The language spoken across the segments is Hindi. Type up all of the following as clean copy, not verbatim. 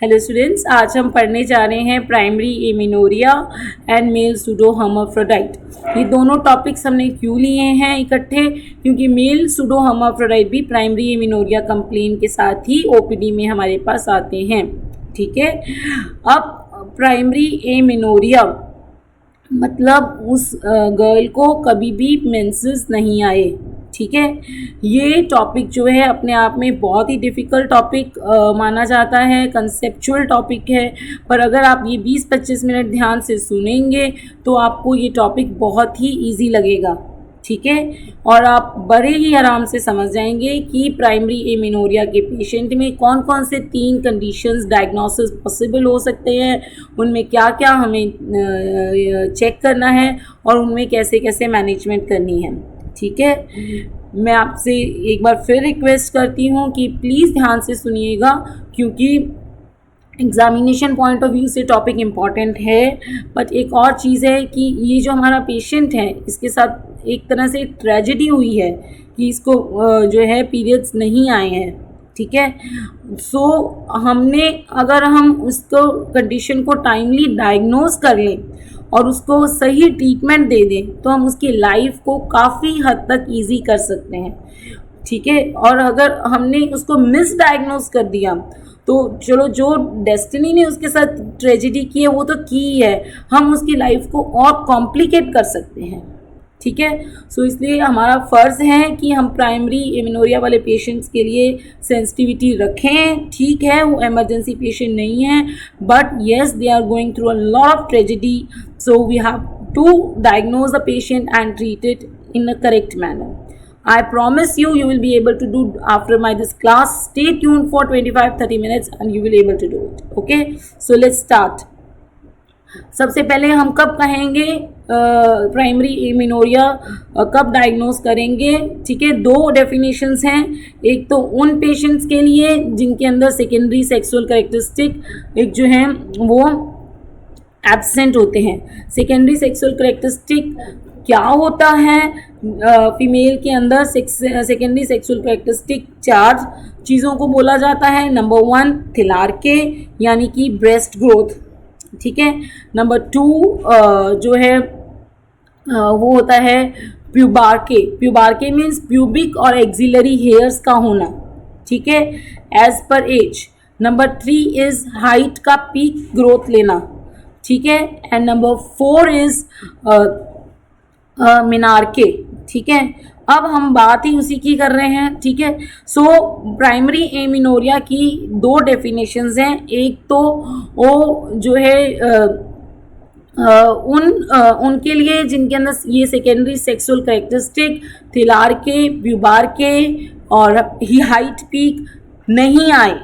हेलो स्टूडेंट्स, आज हम पढ़ने जा रहे हैं primary amenorrhoea and male pseudo hermaphrodite. ये दोनों टॉपिक्स हमने क्यों लिए हैं इकट्ठे? क्योंकि मेल सूडो हर्माफ्रोडाइट भी प्राइमरी एमिनोरिया कंप्लेन के साथ ही ओपीडी में हमारे पास आते हैं। ठीक है, अब प्राइमरी एमिनोरिया मतलब उस गर्ल को कभी भी मेंसेस नहीं आए। ठीक है, ये टॉपिक जो है अपने आप में बहुत ही डिफ़िकल्ट टॉपिक माना जाता है, कंसेप्चुअल टॉपिक है, पर अगर आप ये 20-25 मिनट ध्यान से सुनेंगे तो आपको ये टॉपिक बहुत ही इजी लगेगा। ठीक है, और आप बड़े ही आराम से समझ जाएंगे कि प्राइमरी एमिनोरिया के पेशेंट में कौन कौन से 3 कंडीशंस डायग्नोसिस पॉसिबल हो सकते हैं, उनमें क्या क्या हमें चेक करना है और उनमें कैसे कैसे मैनेजमेंट करनी है। ठीक है, मैं आपसे एक बार फिर रिक्वेस्ट करती हूँ कि प्लीज़ ध्यान से सुनिएगा, क्योंकि एग्जामिनेशन पॉइंट ऑफ व्यू से टॉपिक इम्पॉर्टेंट है। बट एक और चीज़ है कि ये जो हमारा पेशेंट है, इसके साथ एक तरह से ट्रेजेडी हुई है कि इसको जो है पीरियड्स नहीं आए हैं। ठीक है, सो हमने अगर हम उसको कंडीशन को टाइमली डायग्नोज कर लें और उसको सही ट्रीटमेंट दे दें तो हम उसकी लाइफ को काफ़ी हद तक इजी कर सकते हैं। ठीक है, और अगर हमने उसको मिस डायग्नोज कर दिया तो चलो, जो डेस्टिनी ने उसके साथ ट्रेजेडी की है वो तो की है, हम उसकी लाइफ को और कॉम्प्लिकेट कर सकते हैं। ठीक है, सो इसलिए हमारा फ़र्ज़ है कि हम प्राइमरी एमिनोरिया वाले पेशेंट्स के लिए सेंसिटिविटी रखें। ठीक है, वो इमरजेंसी पेशेंट नहीं है, but yes they are going through a lot of tragedy, so we have to diagnose the patient and treat it in a correct manner. I promise you will be able to do after this class. Stay tuned for 25-30 minutes and you will able to do it. Okay, so let's start. सबसे पहले हम कब कहेंगे प्राइमरी एमिनोरिया कब डायग्नोज करेंगे? ठीक है, 2 डेफिनेशंस हैं। एक तो उन पेशेंट्स के लिए जिनके अंदर सेकेंडरी सेक्सुअल कैरेक्टरिस्टिक एक जो है वो एब्सेंट होते हैं। सेकेंडरी सेक्सुअल कैरेक्टरिस्टिक क्या होता है? फीमेल के अंदर सेकेंडरी सेक्सुअल कैरेक्टरिस्टिक 4 चीज़ों को बोला जाता है। नंबर 1 थिलार्के यानी कि ब्रेस्ट ग्रोथ। ठीक है, नंबर 2 जो है वो होता है प्यूबार्के। प्यूबार्के मीन्स प्यूबिक और एक्सिलरी हेयर्स का होना। ठीक है, एज पर एज। नंबर 3 इज हाइट का पीक ग्रोथ लेना। ठीक है, एंड नंबर 4 इज मिनार्के। ठीक है, अब हम बात ही उसी की कर रहे हैं। ठीक है, सो प्राइमरी एमिनोरिया की 2 डेफिनेशंस हैं। एक तो वो जो है उनके लिए जिनके अंदर ये सेकेंडरी सेक्सुअल कैरेक्टरिस्टिक थिलार्के, प्यूबार्के और हाइट पीक नहीं आए,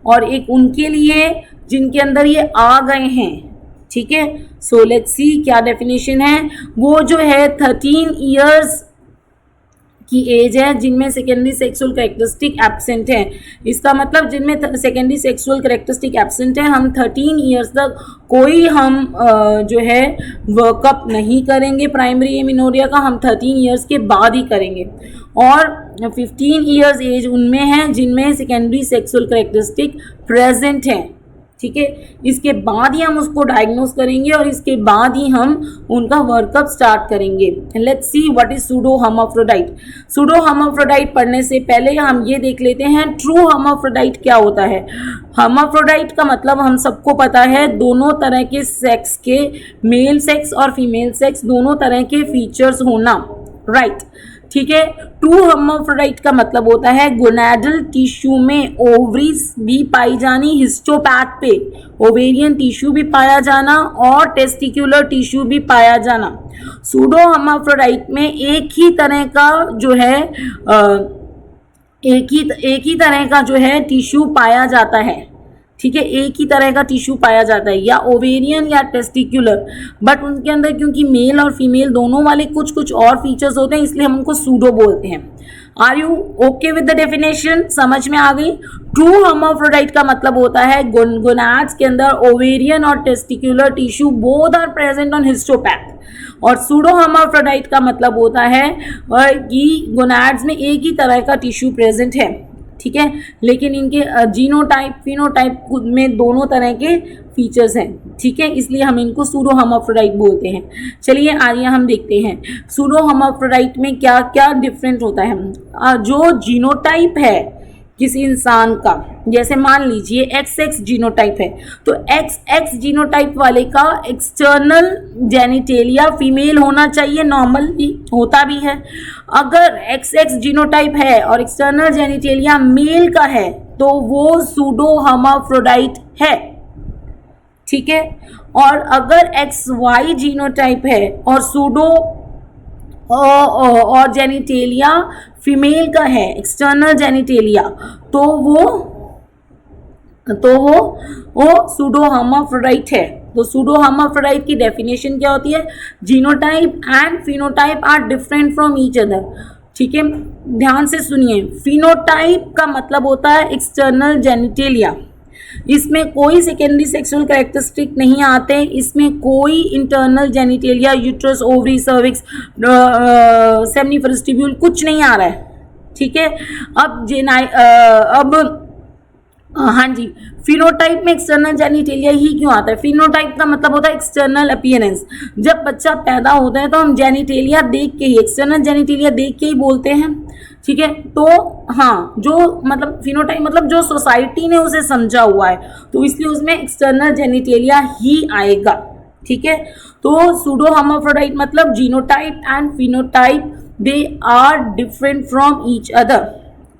और एक उनके लिए जिनके अंदर ये आ गए हैं। ठीक है, सो लेट्स सी क्या डेफिनेशन है। वो जो है 13 इयर्स की एज है जिनमें सेकेंडरी सेक्सुअल कैरेक्टरिस्टिक एब्सेंट है। इसका मतलब जिनमें सेकेंडरी सेक्सुअल कैरेक्टरिस्टिक एब्सेंट है, हम 13 इयर्स तक कोई हम जो है वर्कअप नहीं करेंगे प्राइमरी एमिनोरिया का, हम 13 इयर्स के बाद ही करेंगे। और 15 इयर्स एज उनमें है जिनमें सेकेंडरी सेक्सुअल कैरेक्टरिस्टिक प्रेजेंट है। ठीक है, इसके बाद ही हम उसको डायग्नोज करेंगे और इसके बाद ही हम उनका वर्कअप स्टार्ट करेंगे। Let's see what is pseudo hermaphrodite. Pseudo hermaphrodite पढ़ने से पहले हम ये देख लेते हैं ट्रू हर्माफ्रोडाइट क्या होता है। हर्माफ्रोडाइट का मतलब हम सबको पता है, दोनों तरह के सेक्स के, मेल सेक्स और फीमेल सेक्स दोनों तरह के फीचर्स होना। राइट, ठीक है। ट्रू हर्माफ्रोडाइट का मतलब होता है गोनाडल टिश्यू में ओवरीज भी पाई जानी, हिस्टोपैथ पे ओवेरियन टिश्यू भी पाया जाना और टेस्टिकुलर टिश्यू भी पाया जाना। सूडो हर्माफ्रोडाइट में एक ही तरह का जो है एक ही तरह का जो है टिश्यू पाया जाता है। ठीक है, एक ही तरह का टिश्यू पाया जाता है, या ओवेरियन या टेस्टिकुलर, बट उनके अंदर क्योंकि मेल और फीमेल दोनों वाले कुछ कुछ और फीचर्स होते हैं, इसलिए हम उनको सूडो बोलते हैं। Are you okay with the definition? समझ में आ गई? ट्रू हर्माफ्रोडाइट का मतलब होता है गोनाड्स के अंदर ओवेरियन और testicular tissue both are present on histopath, और सूडो हर्माफ्रोडाइट का मतलब होता है कि गोनाड्स में एक ही तरह का टिश्यू प्रेजेंट है। ठीक है, लेकिन इनके जीनोटाइप फिनोटाइप में दोनों तरह के फीचर्स हैं, ठीक है, इसलिए हम इनको सूडो हर्माफ्रोडाइट बोलते हैं। चलिए आइए हम देखते हैं सूडो हर्माफ्रोडाइट में क्या क्या डिफरेंट होता है। जो जीनोटाइप है किसी इंसान का, जैसे मान लीजिए XX जीनोटाइप है, तो XX जीनोटाइप वाले का एक्सटर्नल जेनिटेलिया फीमेल होना चाहिए, नॉर्मली होता भी है। अगर XX जीनोटाइप है और एक्सटर्नल जेनिटेलिया मेल का है तो वो सूडो हर्माफ्रोडाइट है, ठीक है। और अगर XY जीनोटाइप है और सूडो और जेनिटेलिया फीमेल का है, एक्सटर्नल जेनिटेलिया, तो वो सूडो हर्माफ्रोडाइट है। तो सूडो हर्माफ्रोडाइट की डेफिनेशन क्या होती है? Genotype and phenotype are different from each other, ठीक है, ध्यान से सुनिए। फिनोटाइप का मतलब होता है एक्सटर्नल जेनिटेलिया, इसमें कोई सेकेंडरी सेक्सुअल कैरेक्टरिस्टिक नहीं आते, इसमें कोई internal genitalia, uterus, ovary, cervix, seminiferous tubule कुछ नहीं आ रहा है, ठीक है। हाँ जी, फिनोटाइप में एक्सटर्नल जेनिटेलिया ही क्यों आता है? फिनोटाइप का मतलब होता है एक्सटर्नल अपीयरेंस। जब बच्चा पैदा होता है तो हम जेनिटेलिया देख के ही, एक्सटर्नल जेनिटेलिया देख के ही बोलते हैं, ठीक है। तो हाँ, जो मतलब फिनोटाइप मतलब जो सोसाइटी ने उसे समझा हुआ है, तो इसलिए उसमें एक्सटर्नल जेनिटेलिया ही आएगा, ठीक है। तो सूडो हर्माफ्रोडाइट मतलब genotype and phenotype they are different from each other,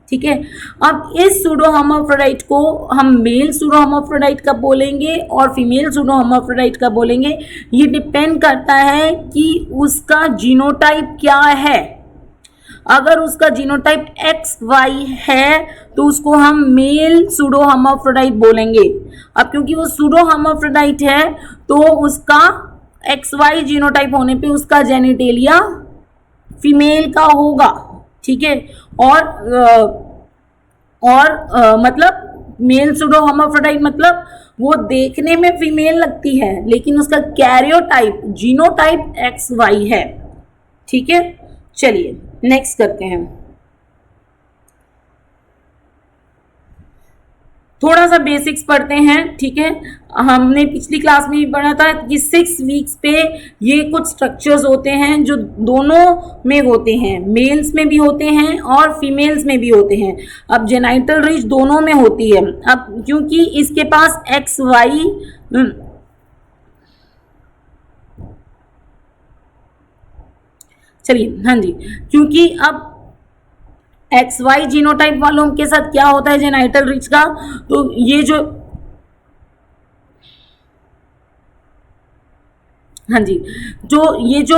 ठीक है। अब इस सूडो हर्माफ्रोडाइट को हम मेल सूडो हर्माफ्रोडाइट कब बोलेंगे और फीमेल सूडो हर्माफ्रोडाइट कब बोलेंगे, ये डिपेंड करता है कि उसका जीनोटाइप क्या है। अगर उसका जीनोटाइप XY है तो उसको हम मेल सूडो हर्माफ्रोडाइट बोलेंगे। अब क्योंकि वो सूडो हर्माफ्रोडाइट है तो उसका XY जीनोटाइप होने पे उसका जेनिटेलिया फीमेल का होगा, ठीक है। और मतलब मेल सूडो हर्माफ्रोडाइट मतलब वो देखने में फीमेल लगती है लेकिन उसका कैरियोटाइप जीनोटाइप XY है, ठीक है। चलिए नेक्स्ट करते हैं, थोड़ा सा बेसिक्स पढ़ते हैं, ठीक है। हमने पिछली क्लास में भी पढ़ा था कि 6 वीक्स पे ये कुछ स्ट्रक्चर्स होते हैं जो दोनों में होते हैं, मेल्स में भी होते हैं और फीमेल्स में भी होते हैं। अब जेनाइटल रिच दोनों में होती है। अब क्योंकि इसके पास XY चलिए हाँ जी, क्योंकि अब XY जीनोटाइप वालों के साथ क्या होता है जेनाइटल रिच का, तो ये जो हाँ जी, ये जो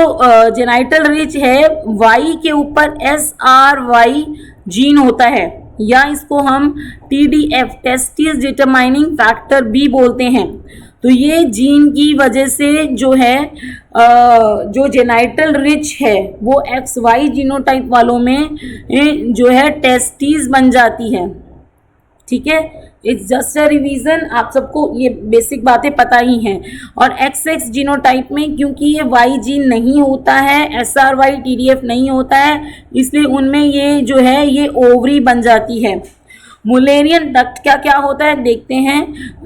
जेनाइटल रिच है Y के ऊपर SRY जीन होता है, या इसको हम TDF टेस्टिस डिटरमाइनिंग फैक्टर भी बोलते हैं। तो ये जीन की वजह से जो है जो जेनाइटल रिच है वो XY जीनोटाइप वालों में जो है टेस्टिस बन जाती है, ठीक है। इट्स जस्ट अ रिवीजन, आप सबको ये बेसिक बातें पता ही हैं। और XX जीनोटाइप में क्योंकि ये Y जीन नहीं होता है, SRY TDF नहीं होता है, इसलिए उनमें ये जो है ये ओवरी बन जाती है। मुलेरियन डक्ट क्या क्या होता है देखते हैं।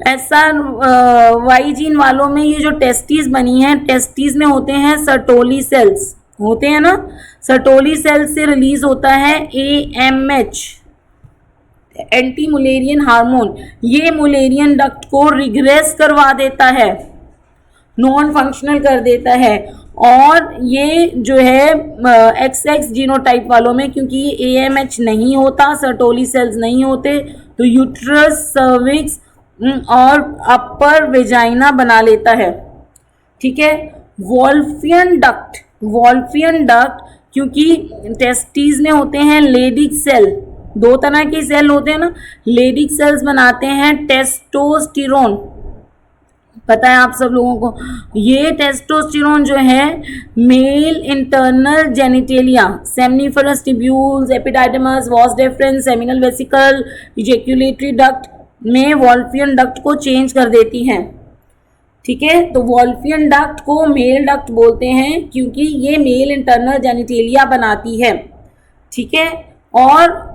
SRY जीन वालों में ये जो टेस्टिस बनी है, टेस्टिस में होते हैं सर्टोली सेल्स, होते हैं ना, सर्टोली सेल्स से रिलीज होता है AMH एंटी मुलेरियन हार्मोन। ये मुलेरियन डक्ट को रिग्रेस करवा देता है, नॉन फंक्शनल कर देता है। और ये जो है XX जीनोटाइप वालों में क्योंकि ये AMH नहीं होता, सर्टोली सेल्स नहीं होते, तो यूट्रस, सर्विक्स और अपर वेजाइना बना लेता है, ठीक है। वॉल्फियन डक्ट क्योंकि टेस्टिस में होते हैं लेडिक सेल, 2 तरह के सेल होते हैं ना, लेडिक सेल्स बनाते हैं टेस्टोस्टेरोन, पता है आप सब लोगों को। ये टेस्टोस्टेरोन जो है mail internal genitalia, seminiferous tubules, epididymis, vas deferens, seminal vesicle, ejaculatory duct में वॉल्फियन डक्ट को चेंज कर देती हैं, ठीक है। तो वॉल्फियन डक्ट को मेल डक्ट बोलते हैं क्योंकि ये मेल इंटरनल जेनिटेलिया बनाती है, ठीक है। और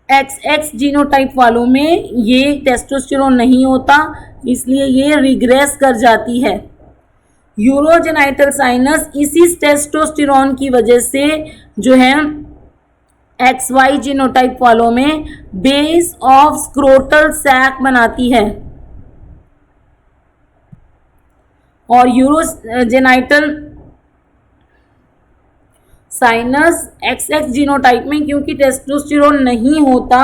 XX जीनोटाइप वालों में ये टेस्टोस्टेरोन नहीं होता, इसलिए ये रिग्रेस कर जाती है। यूरोजेनाइटल साइनस इसी टेस्टोस्टेरोन की वजह से जो है XY जीनोटाइप वालों में बेस ऑफ स्क्रोटल सैक बनाती है, और यूरोजेनाइटल साइनस XX जीनोटाइप में क्योंकि टेस्टोस्टेरोन नहीं होता,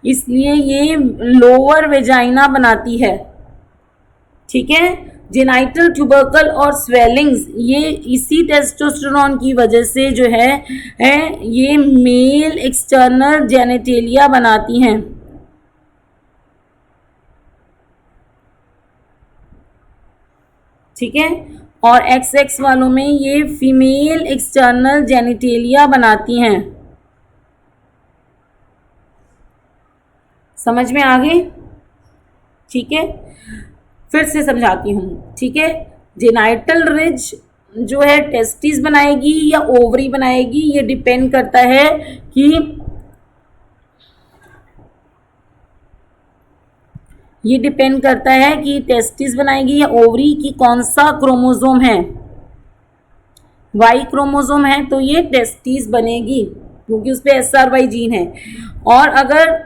इसलिए ये लोअर वेजाइना बनाती है। ठीक है, जेनाइटल ट्यूबरकल और स्वेलिंग्स ये इसी टेस्टोस्टेरोन की वजह से जो है ये मेल एक्सटर्नल जेनिटेलिया बनाती हैं। ठीक है, और XX वालों में ये फीमेल एक्सटर्नल जेनिटेलिया बनाती हैं। समझ में आ गई? ठीक है, फिर से समझाती हूँ। ठीक है, जेनाइटल रिज जो है टेस्टिस बनाएगी या ओवरी बनाएगी, ये डिपेंड करता है कि टेस्टिस बनाएगी या ओवरी की कौन सा क्रोमोसोम है। Y क्रोमोसोम है तो ये टेस्टिस बनेगी क्योंकि उस पे SRY जीन है। और अगर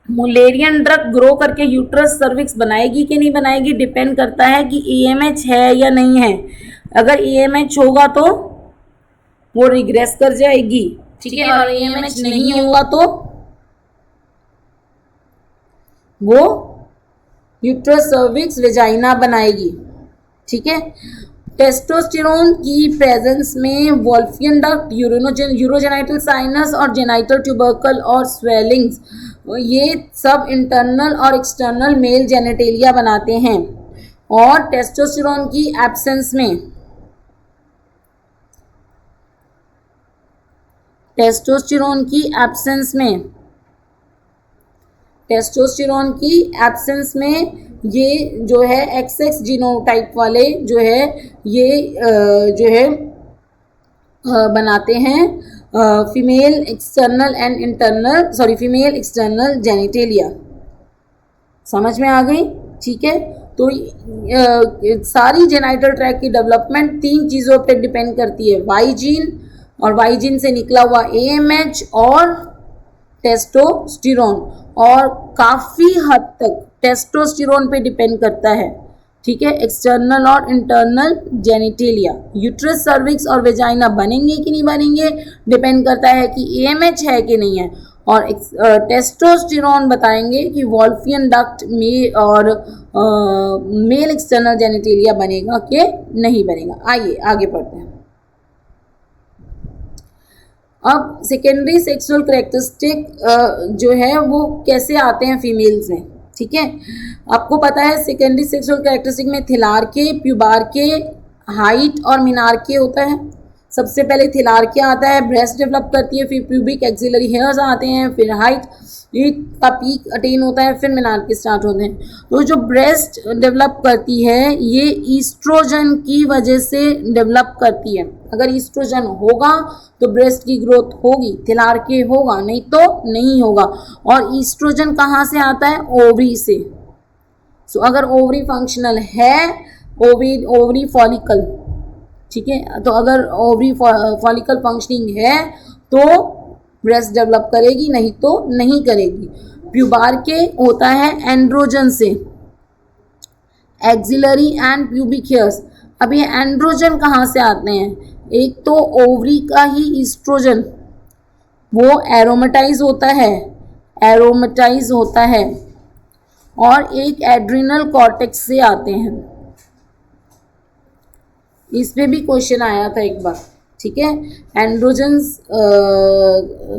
मुलेरियन ड्रग ग्रो करके यूट्रस सर्विक्स बनाएगी कि नहीं बनाएगी, डिपेंड करता है कि AMH है या नहीं है। अगर AMH होगा तो वो रिग्रेस कर जाएगी। ठीक है, और AMH नहीं होगा तो वो यूट्रस सर्विक्स वेजाइना बनाएगी। ठीक है, टेस्टोस्टेरोन की प्रेजेंस में वोल्फियन डक्ट, यूरोजेनाइटल साइनस और जेनाइटल ट्यूबरकल और स्वेलिंग्स ये सब इंटरनल और एक्सटर्नल मेल जेनिटेलिया बनाते हैं। और टेस्टोस्टेरोन की एब्सेंस में ये जो है XX जीनोटाइप वाले जो है ये बनाते हैं फीमेल एक्सटर्नल जेनिटेलिया। समझ में आ गई? ठीक है, तो सारी जेनाइटल ट्रैक की डेवलपमेंट 3 चीज़ों पे डिपेंड करती है, Y जीन और Y जीन से निकला हुआ AMH और टेस्टोस्टेरोन, और काफ़ी हद तक टेस्टोस्टेरोन पे डिपेंड करता है। ठीक है, एक्सटर्नल और इंटरनल जेनिटेलिया, यूट्रस सर्विक्स और वेजाइना बनेंगे कि नहीं बनेंगे डिपेंड करता है कि AMH है कि नहीं है। और टेस्टोस्टेरोन बताएंगे कि वोल्फियन डक्ट में और मेल एक्सटर्नल जेनिटेलिया बनेगा कि नहीं बनेगा। आइए आगे पढ़ते हैं। अब सेकेंडरी सेक्सुअल कैरेक्टरिस्टिक जो है वो कैसे आते हैं फीमेल्स में। ठीक है, आपको पता है सेकेंडरी सेक्सुअल कैरेक्टरिस्टिक में थिलार्के, प्यूबार्के, हाइट और मिनार्के होता है। सबसे पहले थिलार्के आता है, ब्रेस्ट डेवलप करती है, फिर प्यूबिक एक्सिलरी हेयर्स आते हैं, फिर हाइट का पीक अटेन होता है, फिर मिनार्के स्टार्ट होते हैं। तो जो ब्रेस्ट डेवलप करती है ये ईस्ट्रोजन की वजह से डेवलप करती है। अगर ईस्ट्रोजन होगा तो ब्रेस्ट की ग्रोथ होगी, थिलार्के होगा, नहीं तो नहीं होगा। और ईस्ट्रोजन कहाँ से आता है? ओवरी से। सो अगर ओवरी फंक्शनल है, ओवरी फॉलिकल, ठीक है, तो अगर ओवरी फॉलिकल फंक्शनिंग है तो ब्रेस्ट डेवलप करेगी, नहीं तो नहीं करेगी। प्यूबार्के होता है एंड्रोजन से, एक्सिलरी एंड प्यूबिक हेयर्स। अब ये एंड्रोजन कहाँ से आते हैं? एक तो ओवरी का ही ईस्ट्रोजन वो एरोमेटाइज होता है, और एक एड्रिनल कॉर्टेक्स से आते हैं। इस पे भी क्वेश्चन आया था एक बार। ठीक है, एंड्रोजन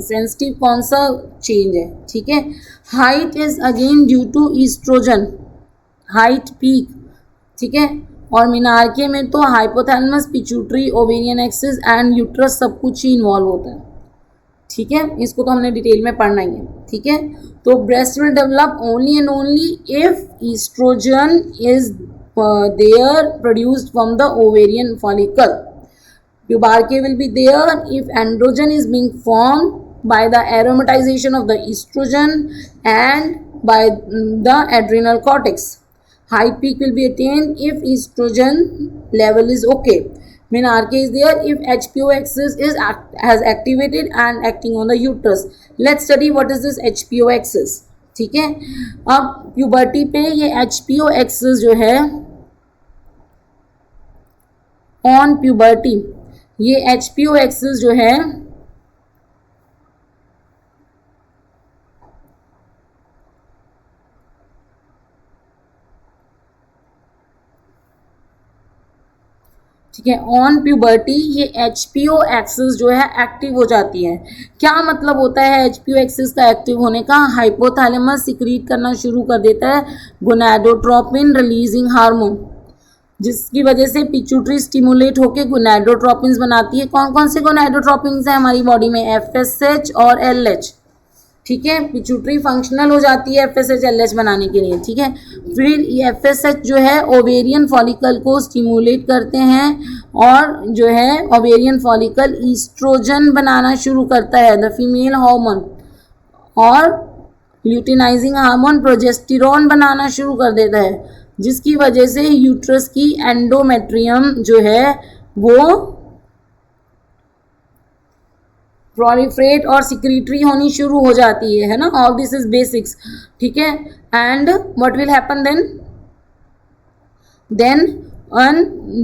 सेंसिटिव कौन सा चेंज है? ठीक है, height is again due to oestrogen, height peak. ठीक है, और मिनार्के में तो hypothalamus, pituitary, ovarian axis and uterus सब कुछ ही इन्वॉल्व होता है। ठीक है, इसको तो हमने डिटेल में पढ़ना ही है। ठीक है, तो breast will develop only and only if oestrogen is there produced from the ovarian follicle. Pubarche will be there if androgen is being formed by the aromatization of the estrogen and by the adrenal cortex. High peak will be attained if estrogen level is okay. Menarche is there if HPO axis has activated and acting on the uterus. Let's study what is this HPO axis. ठीक है, अब प्यूबर्टी पे ये HPO axis जो है ऑन प्यूबर्टी, ये HPO axis जो है ठीक है, ऑन प्यूबर्टी ये HPO एक्सिस जो है एक्टिव हो जाती है। क्या मतलब होता है HPO एक्सिस का एक्टिव होने का? हाइपोथैलेमस सिक्रीट करना शुरू कर देता है गोनाडोट्रोपिन रिलीजिंग हार्मोन, जिसकी वजह से पिट्यूटरी स्टिमुलेट होकर गोनाडोट्रोपिन्स बनाती है। कौन कौन से गोनाडोट्रोपिन्स हैं हमारी बॉडी में? FSH और LH। ठीक है, पिट्यूटरी फंक्शनल हो जाती है FSH LH बनाने के लिए। ठीक है, फिर ये FSH जो है ओवेरियन फॉलिकल को स्टिमुलेट करते हैं और जो है ओवेरियन फॉलिकल ईस्ट्रोजन बनाना शुरू करता है, द फीमेल हार्मोन, और ल्यूटिनाइजिंग हार्मोन प्रोजेस्टेरोन बनाना शुरू कर देता है, जिसकी वजह से यूट्रस की एंडोमेट्रियम जो है वो प्रोलिफरेट और सिक्रीटरी होनी शुरू हो जाती है ना। All this is basics. ठीक है, and what will happen then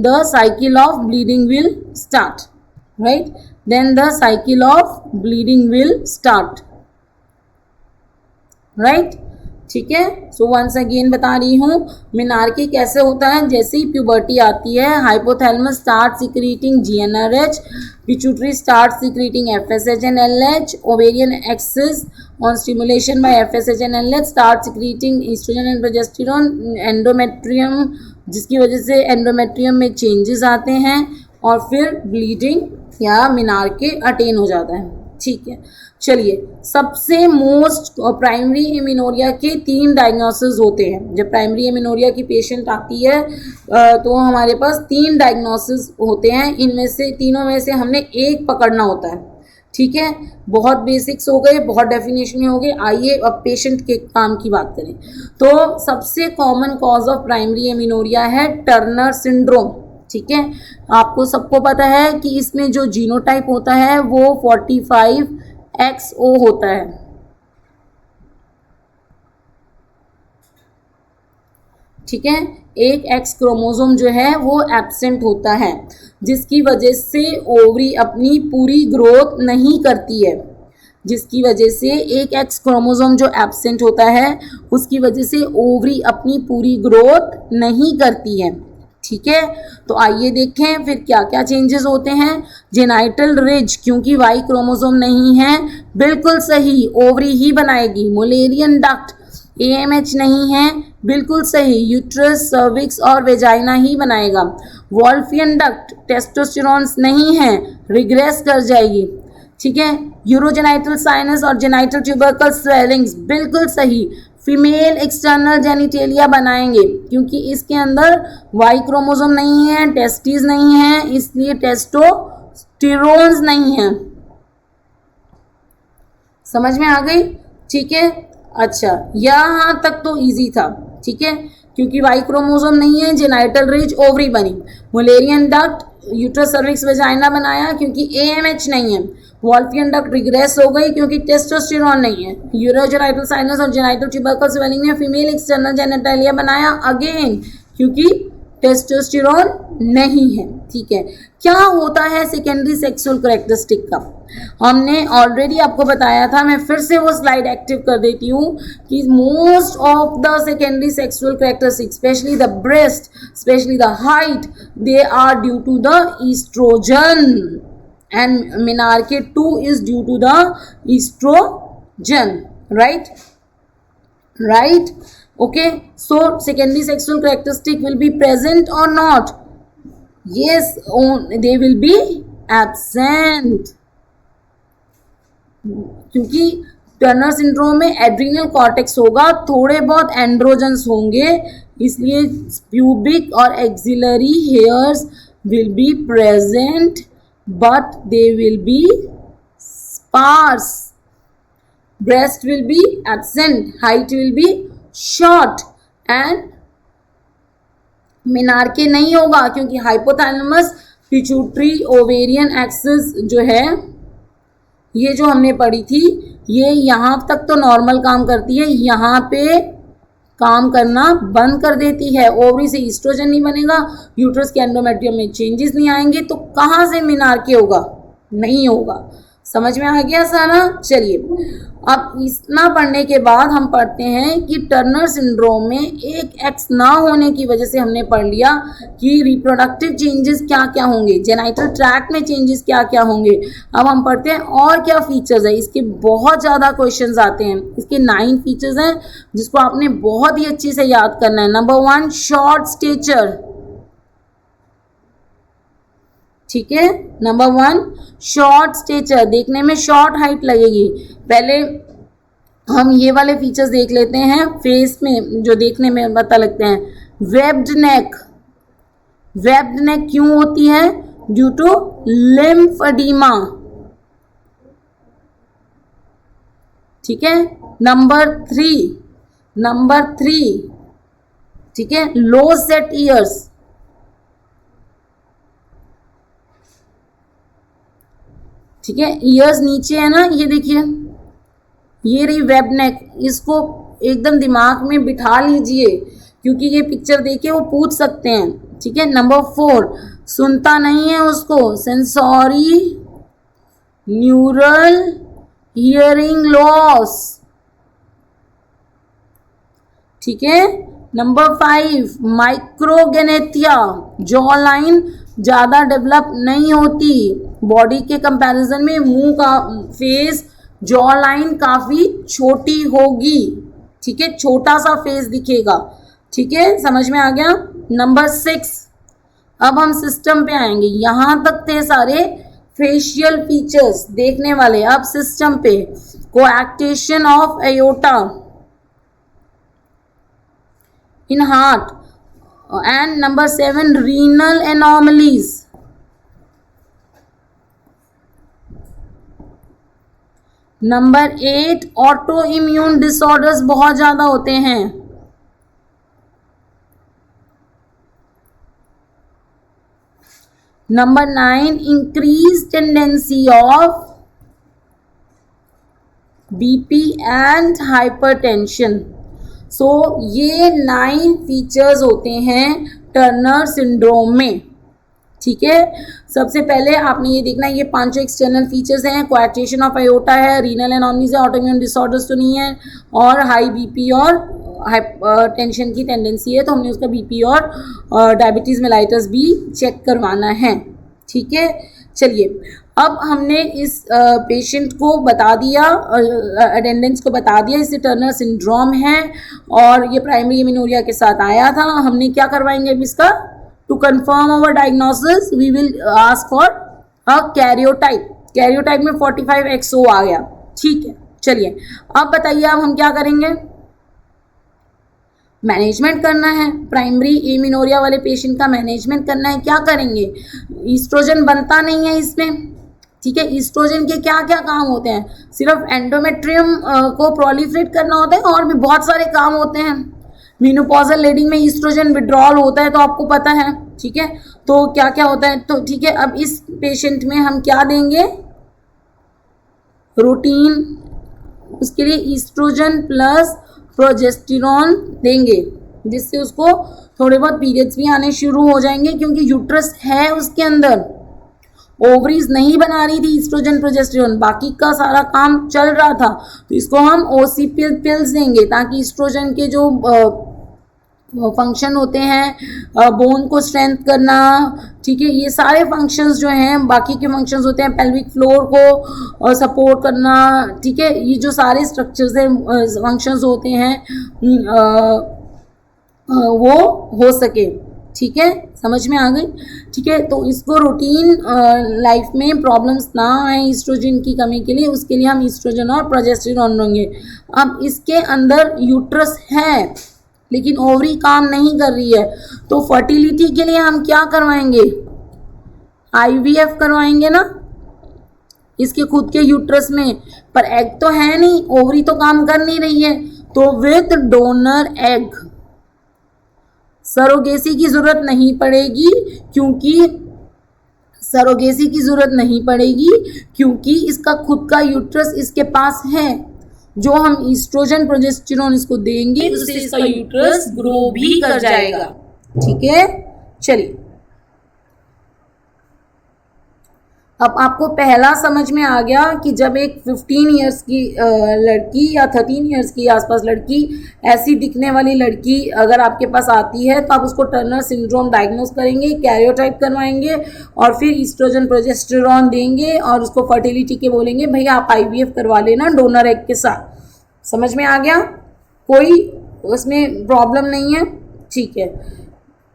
the cycle of bleeding will start, right? Then the cycle of bleeding will start, right? ठीक है, सो वंस अगेन बता रही हूँ मेनार्की कैसे होता है। जैसे ही प्यूबर्टी आती है, hypothalamus start secreting GnRH, pituitary start secreting FSH and LH, ovarian axis on stimulation by FSH and LH start secreting oestrogen and progesterone, endometrium, जिसकी वजह से एंडोमेट्रियम में चेंजेस आते हैं और फिर ब्लीडिंग या मेनार्के अटेन हो जाता है। ठीक है, चलिए, सबसे मोस्ट प्राइमरी एमिनोरिया के 3 डायग्नोसिस होते हैं। जब प्राइमरी एमिनोरिया की पेशेंट आती है तो हमारे पास 3 डायग्नोसिस होते हैं। इनमें से तीनों में से हमने एक पकड़ना होता है। ठीक है, बहुत बेसिक्स हो गए, बहुत डेफिनेशन हो गए। आइए अब पेशेंट के काम की बात करें। तो सबसे common cause of primary amenorrhoea है टर्नर सिंड्रोम। ठीक है, आपको सबको पता है कि इसमें जो जीनोटाइप होता है वो 45XO होता है। ठीक है, एक X क्रोमोसोम जो है वो एब्सेंट होता है, जिसकी वजह से ओवरी अपनी पूरी ग्रोथ नहीं करती है। जिसकी वजह से एक X क्रोमोसोम जो एब्सेंट होता है उसकी वजह से ओवरी अपनी पूरी ग्रोथ नहीं करती है। ठीक है, तो आइए देखें फिर क्या क्या चेंजेस होते हैं। जेनाइटल रिज, क्योंकि वाई क्रोमोसोम नहीं है, बिल्कुल सही, ओवरी ही बनाएगी। मुलेरियन डक्ट, AMH नहीं है, बिल्कुल सही, यूट्रस, सर्विक्स और वेजाइना ही बनाएगा। वॉल्फियन डक्ट, टेस्टोस्टेरोन्स नहीं है, रिग्रेस कर जाएगी। ठीक है, यूरोजेनाइटल साइनस और जेनाइटल ट्यूबरकल स्वेलिंग्स, बिल्कुल सही, फीमेल एक्सटर्नल जेनिटेलिया बनाएंगे, क्योंकि इसके अंदर वाई क्रोमोसोम नहीं है, टेस्टिस नहीं है, इसलिए टेस्टोस्टेरोन्स नहीं है। समझ में आ गई? ठीक है, अच्छा, यहाँ तक तो इजी था। ठीक है, क्योंकि वाई क्रोमोसोम नहीं है, जेनाइटल रिज, ओवरी बनी। Mullerian duct, uterus, cervix, vagina बनाया, क्योंकि AMH नहीं है। वॉल्फियन डक्ट रिग्रेस हो गई क्योंकि टेस्टोस्टेरोन नहीं है। यूरोजेनाइटल साइनस और जेनाइटल ट्यूबरकल स्वेलिंग ने फीमेल एक्सटर्नल जेनिटेलिया बनाया, अगेन क्योंकि टेस्टोस्टेरोन नहीं है। ठीक है, क्या होता है सेकेंडरी सेक्सुअल कैरेक्टरिस्टिक का? हमने ऑलरेडी आपको बताया था, मैं फिर से वो स्लाइड एक्टिव कर देती हूँ कि most of the secondary sexual characteristic, specially the breast, specially the height, they are due to the oestrogen, and menarche 2 is due to the estrogen, right? Okay, so secondary sexual characteristic will be present or not? Yes, they will be absent, क्योंकि टर्नर सिंड्रोम में एड्रीनल कॉर्टेक्स होगा, थोड़े बहुत एंड्रोजन्स होंगे, इसलिए प्यूबिक और axillary hairs will be present, but they will be sparse. breast will be absent, height will be short and मेनार्के नहीं होगा क्योंकि हाइपोथैलेमस पिट्यूटरी ओवेरियन एक्सिस जो है, ये जो हमने पढ़ी थी, ये यहाँ तक तो नॉर्मल काम करती है, यहाँ पे काम करना बंद कर देती है। ओवरी से ईस्ट्रोजन नहीं बनेगा, यूट्रस के एंडोमेट्रियम में चेंजेस नहीं आएंगे, तो कहाँ से मेनार्के होगा? नहीं होगा। समझ में आ गया सारा? चलिए, अब इतना पढ़ने के बाद हम पढ़ते हैं कि टर्नर सिंड्रोम में एक एक्स ना होने की वजह से हमने पढ़ लिया कि रिप्रोडक्टिव चेंजेस क्या क्या होंगे, जेनाइटल ट्रैक्ट में चेंजेस क्या क्या होंगे। अब हम पढ़ते हैं और क्या फीचर्स है। इसके बहुत ज़्यादा क्वेश्चंस आते हैं। इसके 9 फीचर्स हैं जिसको आपने बहुत ही अच्छे से याद करना है। Number 1, short stature. ठीक है, नंबर 1 शॉर्ट स्टेचर, देखने में शॉर्ट हाइट लगेगी। पहले हम ये वाले फीचर्स देख लेते हैं फेस में जो देखने में पता लगते हैं। वेब्ड नेक, वेब्ड नेक क्यों होती है? Due to lymphoedema. ठीक है, नंबर 3, ठीक है, लो सेट ईयर्स। ठीक है, ईयर्स नीचे है ना, ये देखिए, ये रही वेब नेक। इसको एकदम दिमाग में बिठा लीजिए क्योंकि ये पिक्चर देखे वो पूछ सकते हैं। ठीक है, नंबर 4, सुनता नहीं है उसको, सेंसोरी न्यूरल हियरिंग लॉस। ठीक है, नंबर 5, माइक्रोगेनेथिया, जॉ लाइन ज़्यादा डेवलप नहीं होती। बॉडी के कंपैरिजन में मुंह का फेस, जॉ लाइन काफ़ी छोटी होगी। ठीक है, छोटा सा फेस दिखेगा। ठीक है, समझ में आ गया। नंबर 6, अब हम सिस्टम पे आएंगे। यहाँ तक थे सारे फेशियल फीचर्स देखने वाले। अब सिस्टम पे, coarctation of aorta in heart and number 7, renal anomalies. Number 8, autoimmune disorders बहुत ज्यादा होते हैं। Number 9, increase tendency of BP and hypertension. So ये 9 फीचर्स होते हैं टर्नर सिंड्रोम में। ठीक है, सबसे पहले आपने ये देखना है, ये 5 एक्सटर्नल फीचर्स हैं। कोएक्टेशन ऑफ आयोटा है, रीनल एनॉमलीज है, ऑटोइम्यून डिसऑर्डर्स तो नहीं है, और हाई बीपी और टेंशन की टेंडेंसी है, तो हमने उसका बीपी और डायबिटीज़ मेलाइटस भी चेक करवाना है। ठीक है, चलिए, अब हमने इस पेशेंट को बता दिया, अटेंडेंस को बता दिया इसे टर्नर सिंड्रोम है और ये प्राइमरी एमिनोरिया के साथ आया था। हमने क्या करवाएंगे अब इसका? To confirm our diagnosis we will ask for a karyotype. Karyotype में 45XO आ गया। ठीक है, चलिए, अब बताइए अब हम क्या करेंगे? मैनेजमेंट करना है, प्राइमरी एमिनोरिया वाले पेशेंट का मैनेजमेंट करना है। क्या करेंगे? ईस्ट्रोजन बनता नहीं है इसमें। ठीक है, ईस्ट्रोजन के क्या क्या काम होते हैं? सिर्फ एंडोमेट्रियम को प्रोलिफरेट करना होता है, और भी बहुत सारे काम होते हैं। मेनोपॉजल लेडी में ईस्ट्रोजन विड्रॉल होता है, तो आपको पता है। ठीक है, तो क्या क्या होता है? तो ठीक है, अब इस पेशेंट में हम क्या देंगे? रूटीन, उसके लिए ईस्ट्रोजन प्लस प्रोजेस्टेरॉन देंगे, जिससे उसको थोड़े बहुत पीरियड्स भी आने शुरू हो जाएंगे, क्योंकि यूट्रस है उसके अंदर। ओवरीज नहीं बना रही थी ईस्ट्रोजन प्रोजेस्टेरॉन, बाकी का सारा काम चल रहा था, तो इसको हम ओसी पिल्स देंगे ताकि ईस्ट्रोजन के जो फंक्शन होते हैं, बोन को स्ट्रेंथ करना, ठीक है, ये सारे फंक्शंस जो हैं, बाकी के फंक्शंस होते हैं, पेल्विक फ्लोर को सपोर्ट करना, ठीक है, ये जो सारे स्ट्रक्चर्स हैं, फंक्शंस होते हैं, वो हो सके। ठीक है, समझ में आ गई? ठीक है, तो इसको रूटीन लाइफ में प्रॉब्लम्स ना आए ईस्ट्रोजन की कमी के लिए, उसके लिए हम ईस्ट्रोजन और प्रोजेस्टेरॉन देंगे। अब इसके अंदर यूट्रस है लेकिन ओवरी काम नहीं कर रही है, तो फर्टिलिटी के लिए हम क्या करवाएंगे? IVF करवाएंगे ना। इसके खुद के यूट्रस में, पर एग तो है नहीं, ओवरी तो काम कर नहीं रही है, तो विद डोनर एग सरोगेसी की जरूरत नहीं पड़ेगी, क्योंकि इसका खुद का यूट्रस इसके पास है। जो हम ईस्ट्रोजन प्रोजेस्टेरोन इसको देंगे उससे इसका यूट्रस ग्रो भी कर जाएगा। ठीक है, चलिए अब आपको पहला समझ में आ गया कि जब एक 15 इयर्स की लड़की या 13 इयर्स की आसपास लड़की, ऐसी दिखने वाली लड़की अगर आपके पास आती है तो आप उसको टर्नर सिंड्रोम डायग्नोस करेंगे, कैरियोटाइप करवाएंगे और फिर ईस्ट्रोजन प्रोजेस्टेरोन देंगे और उसको फर्टिलिटी के बोलेंगे भैया आप IVF करवा लेना डोनर एग के साथ। समझ में आ गया? कोई उसमें प्रॉब्लम नहीं है? ठीक है,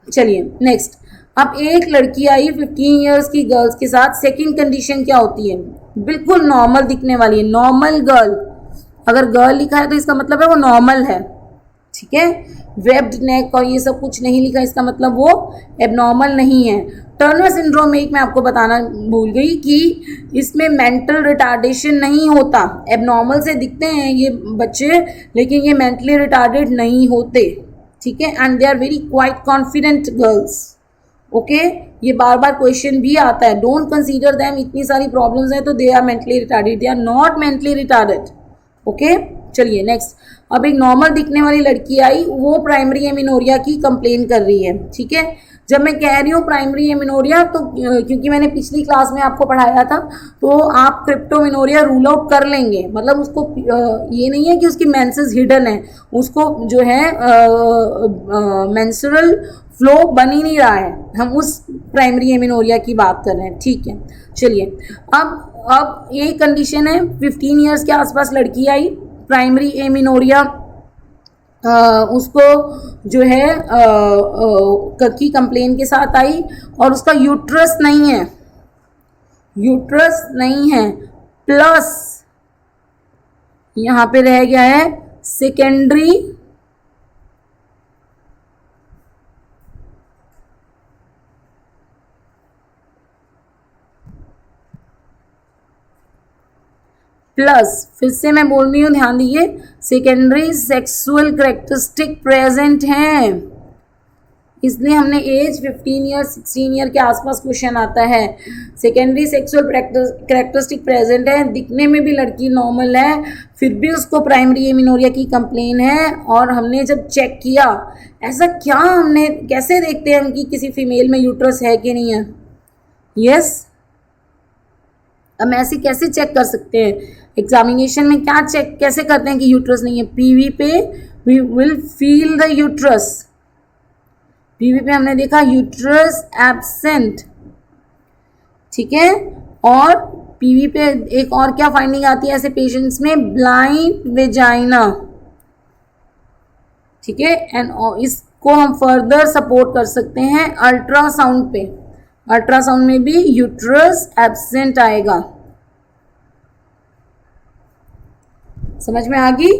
चलिए नेक्स्ट। अब एक लड़की आई 15 इयर्स की गर्ल्स के साथ, सेकंड कंडीशन क्या होती है? बिल्कुल नॉर्मल दिखने वाली है, नॉर्मल गर्ल। अगर गर्ल लिखा है तो इसका मतलब है वो नॉर्मल है। ठीक है, वेब्ड नेक और ये सब कुछ नहीं लिखा, इसका मतलब वो एबनॉर्मल नहीं है। टर्नर सिंड्रोम में एक मैं आपको बताना भूल गई कि इसमें मेंटल रिटार्डेशन नहीं होता। एबनॉर्मल से दिखते हैं ये बच्चे, लेकिन ये मेंटली रिटार्डेड नहीं होते। ठीक है, and they are very quite confident girls. Okay, ये बार बार क्वेश्चन भी आता है, डोंट कंसीडर देम, इतनी सारी प्रॉब्लम्स हैं तो they are mentally retarded, they are not mentally retarded. Okay, चलिए नेक्स्ट। अब एक नॉर्मल दिखने वाली लड़की आई, वो प्राइमरी एमिनोरिया की कंप्लेन कर रही है। ठीक है, जब मैं कह रही हूँ प्राइमरी एमिनोरिया तो क्योंकि मैंने पिछली क्लास में आपको पढ़ाया था, तो आप क्रिप्टोमिनोरिया रूल आउट कर लेंगे। मतलब उसको ये नहीं है कि उसकी मेंसेस हिडन है, उसको जो है मेंस्ट्रुअल फ्लो बन ही नहीं रहा है, हम उस प्राइमरी एमिनोरिया की बात कर रहे हैं। ठीक है, चलिए अब ये कंडीशन है, 15 इयर्स के आसपास लड़की आई, प्राइमरी एमिनोरिया उसको जो है की कंप्लेन के साथ आई और उसका यूट्रस नहीं है, प्लस यहाँ पे रह गया है सेकेंडरी प्लस, फिर से मैं बोल रही हूँ ध्यान दीजिए, सेकेंडरी सेक्सुअल कैरेक्टरिस्टिक प्रेजेंट हैं। इसलिए हमने एज 15 ईयर 16 ईयर के आसपास क्वेश्चन आता है। सेकेंडरी सेक्सुअल कैरेक्टरिस्टिक प्रेजेंट है, दिखने में भी लड़की नॉर्मल है, फिर भी उसको प्राइमरी एमिनोरिया की कंप्लेन है। और हमने जब चेक किया, ऐसा क्या हमने कैसे देखते हैं हम कि किसी फीमेल में यूट्रस है कि नहीं है? यस, हम ऐसे कैसे चेक कर सकते हैं? एग्जामिनेशन में क्या चेक कैसे करते हैं कि यूट्रस नहीं है? पीवी पे we will feel the uterus. PV पे हमने देखा यूट्रस एब्सेंट। ठीक है, और पीवी पे एक और क्या फाइंडिंग आती है ऐसे पेशेंट्स में? Blind vagina. ठीक है, एंड इसको हम फर्दर सपोर्ट कर सकते हैं अल्ट्रासाउंड पे। अल्ट्रासाउंड में भी यूट्रस एब्सेंट आएगा। समझ में आ गई?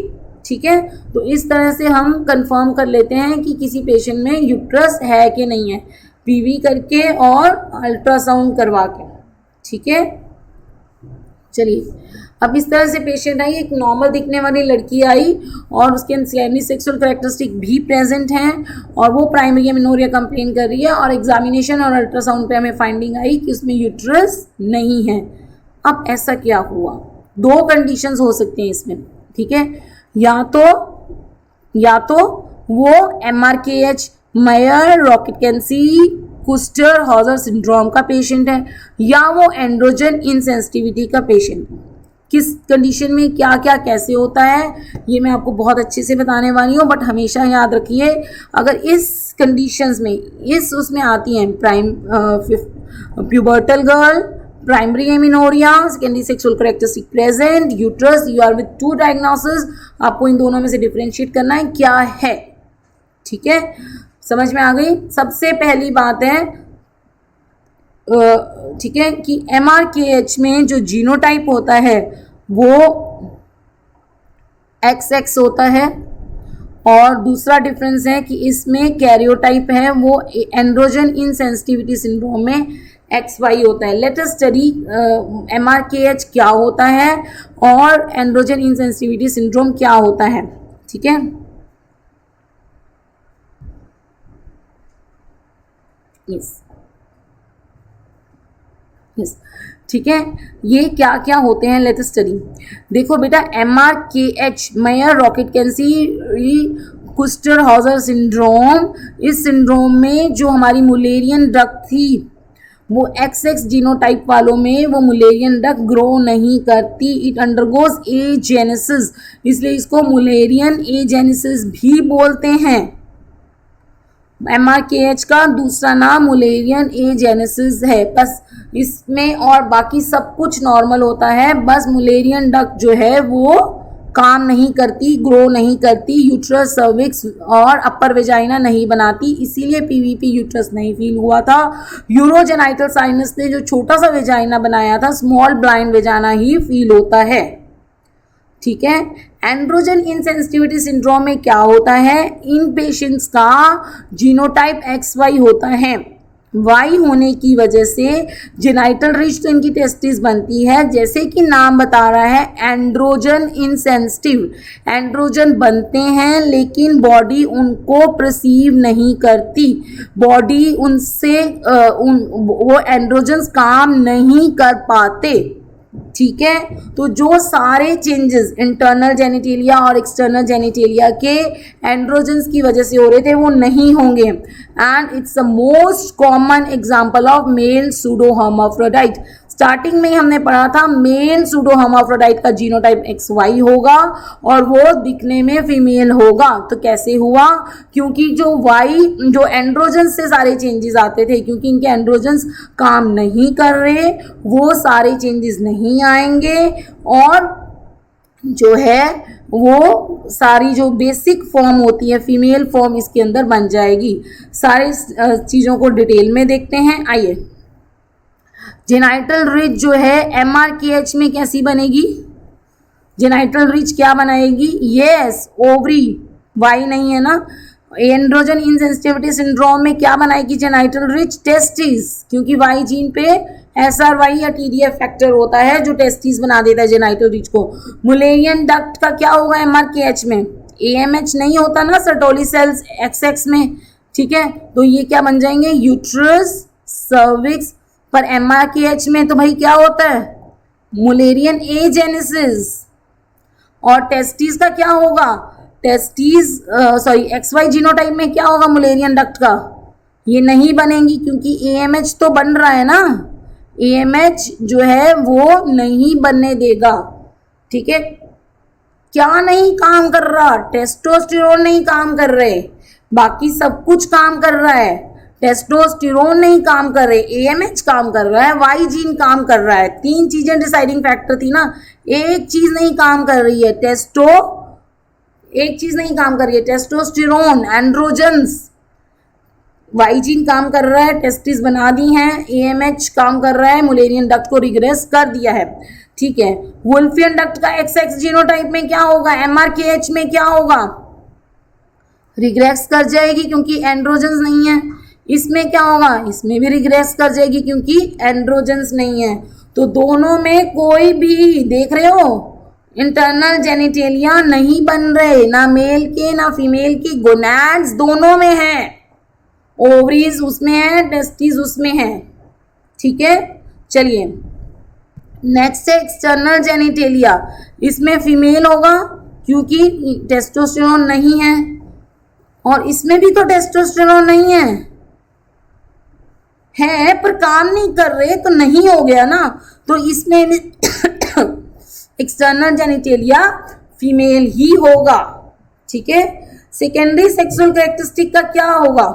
ठीक है, तो इस तरह से हम कंफर्म कर लेते हैं कि किसी पेशेंट में यूट्रस है कि नहीं है, पीवी करके और अल्ट्रासाउंड करवा के। ठीक है, चलिए अब इस तरह से पेशेंट आई, एक नॉर्मल दिखने वाली लड़की आई और उसके सेमी सेक्सुअल कैरेक्टरिस्टिक भी प्रेजेंट हैं और वो प्राइमरी एमिनोरिया कंप्लेन कर रही है और एग्जामिनेशन और अल्ट्रासाउंड पे हमें फाइंडिंग आई कि उसमें यूट्रस नहीं है। अब ऐसा क्या हुआ? दो कंडीशंस हो सकते हैं इसमें। ठीक है, या तो वो MRKH मायर रॉकेटकेंसी कुस्टर हॉजर सिंड्रोम का पेशेंट है, या वो एंड्रोजन इनसेंसिटिविटी का पेशेंट है। किस कंडीशन में क्या क्या कैसे होता है ये मैं आपको बहुत अच्छे से बताने वाली हूँ, बट हमेशा याद रखिए अगर इस कंडीशंस में उसमें आती हैं pubertal girl, primary amenorrhoea, secondary sexual characteristic present, uterus, you are with 2 diagnosis, आपको इन दोनों में से डिफरेंशिएट करना है क्या है। ठीक है, समझ में आ गई? सबसे पहली बात है ठीक है कि MRKH में जो जीनोटाइप होता है वो XX होता है, और दूसरा डिफरेंस है कि इसमें कैरियोटाइप है वो एंड्रोजन इनसेंसिटिविटी सिंड्रोम में XY होता है। लेट अस स्टडी MRKH क्या होता है और एंड्रोजन इनसेंसिटिविटी सिंड्रोम क्या होता है। ठीक है, यस यस, ठीक है। ये क्या क्या होते हैं, लेट अस स्टडी। देखो बेटा, MRKH मेयर रॉकेट कैंसी कुस्टर हॉजर सिंड्रोम, इस सिंड्रोम में जो हमारी मुलेरियन डक थी वो XX जीनोटाइप वालों में वो मुलेरियन डक ग्रो नहीं करती, इट अंडरगोज एजेनेसिस, इसलिए इसको मुलेरियन एजेनेसिस भी बोलते हैं। MRKH का दूसरा नाम मुलेरियन एजेनेसिस है। बस इसमें और बाकी सब कुछ नॉर्मल होता है, बस मुलेरियन डक जो है वो काम नहीं करती, ग्रो नहीं करती, यूट्रस सर्विक्स और अपर वेजाइना नहीं बनाती, इसीलिए PVP यूट्रस नहीं फील हुआ था। यूरोजेनाइटल साइनस ने जो छोटा सा वेजाइना बनाया था, स्मॉल ब्लाइंड वेजाइना ही फील होता है। ठीक है, एंड्रोजन इनसेंसिटिविटी सिंड्रोम में क्या होता है, इन पेशेंट्स का जीनोटाइप XY होता है। Y होने की वजह से जेनाइटल रिच तो इनकी टेस्टिस बनती है, जैसे कि नाम बता रहा है एंड्रोजन इनसेंसिटिव, एंड्रोजन बनते हैं लेकिन बॉडी उनको परसीव नहीं करती, बॉडी उनसे वो एंड्रोजन्स काम नहीं कर पाते। ठीक है, तो जो सारे चेंजेस इंटरनल जेनिटेलिया और एक्सटर्नल जेनिटेलिया के एंड्रोजन्स की वजह से हो रहे थे वो नहीं होंगे, and it's the most common example of male pseudo hermaphrodite. Starting में हमने पढ़ा था मेल सूडो हर्माफ्रोडाइट का जीनोटाइप XY होगा और वो दिखने में फीमेल होगा। तो कैसे हुआ, क्योंकि जो एंड्रोजन्स से सारे चेंजेस आते थे, क्योंकि इनके एंड्रोजन्स काम नहीं कर रहे, वो सारे चेंजेस नहीं आएंगे और जो है वो सारी जो बेसिक फॉर्म होती है फीमेल फॉर्म इसके अंदर बन जाएगी। सारी चीज़ों को डिटेल में देखते हैं, आइए। जेनाइटल रिज जो है MRKH में कैसी बनेगी, जेनाइटल रिज क्या बनाएगी, यस ओवरी, वाई नहीं है ना। एंड्रोजन इनसेंसिटिविटी सिंड्रोम में क्या बनाएगी जेनाइटल रिज, टेस्टिस, क्योंकि वाई जीन पे SRY या TDF फैक्टर होता है जो टेस्टिस बना देता है जेनाइटल रिज को। मुलेरियन डक्ट का क्या होगा MRKH में, AMH नहीं होता ना सर्टोली सेल्स XX में। ठीक है, तो ये क्या बन जाएंगे, यूट्रस सर्विक्स। पर MRKH में तो भाई क्या होता है, मुलेरियन एजेनेसिस। और टेस्टिस का क्या होगा, टेस्टिस XY जीनोटाइप में क्या होगा मुलेरियन डक्ट का, ये नहीं बनेंगी क्योंकि AMH तो बन रहा है ना, AMH जो है वो नहीं बनने देगा। ठीक है, क्या नहीं काम कर रहा, टेस्टोस्टेरोन नहीं काम कर रहे, बाकी सब कुछ काम कर रहा है, टेस्टोस्टेरोन नहीं काम कर रहे, AMH काम कर रहा है, वाई जीन काम कर रहा है। तीन चीजें डिसाइडिंग फैक्टर थी ना, एक चीज नहीं काम कर रही है, एक चीज नहीं काम कर रही है, टेस्टोस्टेरोन एंड्रोजन्स, वाई जीन काम कर रहा है, टेस्टिस बना दी हैं, AMH काम कर रहा है, मुलेरियन डक्ट को रिग्रेस कर दिया है। ठीक है, वुल्फियन डक्ट का XX जीनोटाइप में क्या होगा, MRKH में क्या होगा, रिग्रेस कर जाएगी क्योंकि एंड्रोजन्स नहीं है। इसमें क्या होगा, इसमें भी रिग्रेस कर जाएगी क्योंकि एंड्रोजन्स नहीं है। तो दोनों में कोई भी, देख रहे हो, इंटरनल जेनिटेलिया नहीं बन रहे, ना मेल के ना फीमेल के, गोनैड्स दोनों में है, ओवरीज उसमें है, टेस्टिस उसमें है। ठीक है, चलिए नेक्स्ट है एक्सटर्नल जेनिटेलिया, इसमें फीमेल होगा क्योंकि टेस्टोस्टेरोन नहीं है, और इसमें भी तो टेस्टोस्टेरोन नहीं है पर काम नहीं कर रहे, तो नहीं हो गया ना, तो इसमें एक्सटर्नल जेनिटेलिया फीमेल ही होगा। ठीक है, सेकेंडरी सेक्सुअल कैरेक्टरिस्टिक का क्या होगा